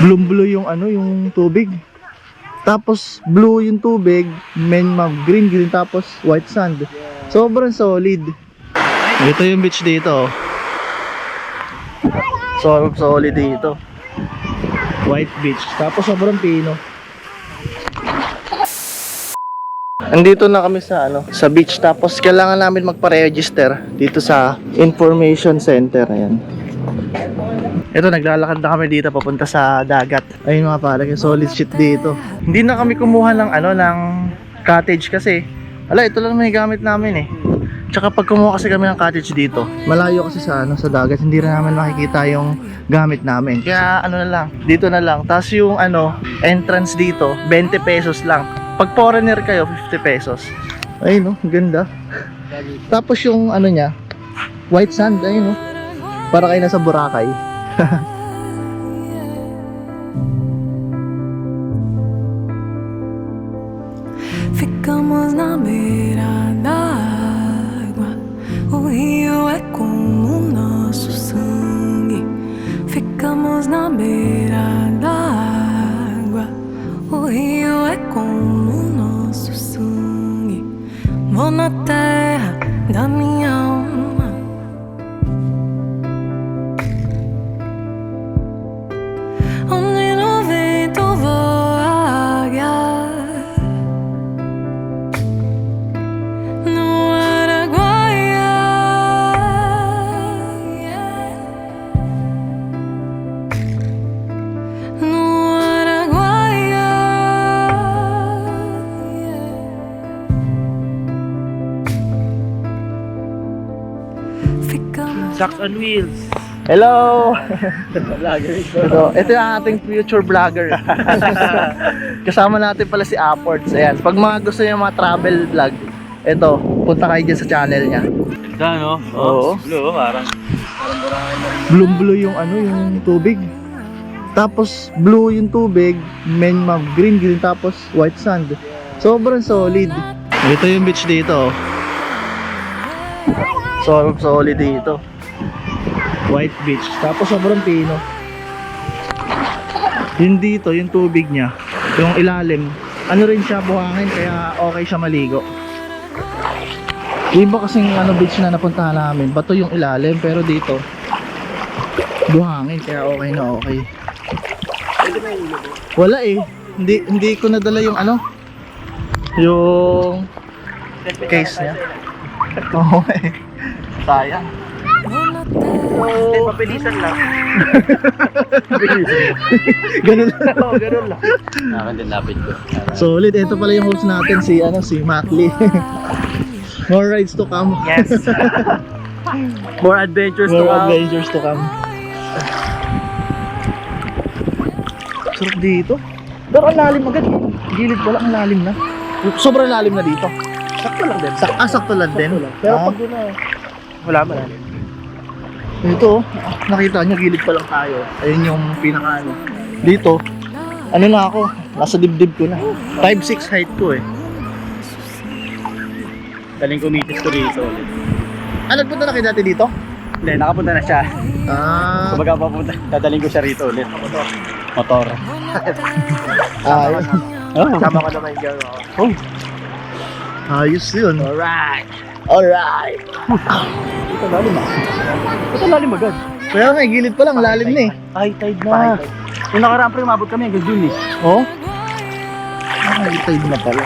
Blue yung ano, yung tubig. Tapos blue yung tubig, green tapos white sand. Sobrang solid. Ito yung beach dito. Sobrang solid dito. White beach. Tapos sobrang pino. Andito na kami sa sa beach, tapos kailangan namin magpa-register dito sa information center. Ayan. Ito, naglalakad na kami dito papunta sa dagat. Ayun mga pala, solid shit dito. Hindi na kami kumuha ng ng cottage kasi ito lang may gamit namin eh. Tsaka pag kumuha kasi kami ng cottage dito, malayo kasi sa sa dagat, hindi rin namin makikita yung gamit namin. Kaya na lang, dito na lang. Tapos yung entrance dito, 20 pesos lang. Pag foreigner kayo, 50 pesos. Ayun ganda. Tapos yung niya, white sand, ayun para kayo nasa Boracay. Ficamos na beira d'água. O rio é como o nosso sangue. Ficamos na beira d'água. O rio é como o nosso sangue. Vou na terra da minha alma. Onde no vento voa águia. No Araguaia. No Araguaia. Ficamos. Socks on wheels. Hello! Vlogger Ito yung ating future vlogger. Kasama natin pala si Upwards. Ayan, pag mga gusto niyo mga travel vlog, ito, punta kayo dyan sa channel niya. Ganda, no? Oo. Blue, parang Blue yung yung tubig. Tapos blue yung tubig, green tapos white sand. Sobrang solid. Ito yung beach dito. Sobrang solid dito. White beach. Tapos sobrang pino. Yung dito, yung tubig niya, yung ilalim, rin siya, buhangin, kaya okay siya maligo. Iba kasing beach na napuntahan namin, bato yung ilalim, pero dito buhangin, kaya okay na okay. Wala eh. Hindi ko nadala yung yung case niya. Oo eh. Sayang. mapilisan lang. Ganun lang. Oo, ganun lang. Akin din lapit ko. Solid. Ito pala yung host natin, si Macli. More rides to come. Yes. More adventures More to come. adventures to come. Sarap dito. Pero ang lalim agad. Gilid pala, ang lalim na. Sobrang lalim na dito. Sakto lang din. Sakto lang din. Pero Ah. pag wala man. Ito, nakita nyo, gilid pa lang tayo. Ayun yung pinaka Dito, na ako, nasa dibdib ko na. 5'6" height ko eh. Daling kumitis ko rito ulit. Nagpunta na kayo dati dito? Hindi, nakapunta na siya. Ah, Papunta, dadaling ko siya rito ulit. Motor. ayos. Oh. Sama ko naman dyan. Oh. Ayos yun. Alright. Alright. Ito lalim ah. Ito lalim agad. Kaya nga, gilid pa lang, lalim na eh. High tide na. Yung nakaraan pa umabot kami hanggang dun eh. Oh? Ay, tide na pala.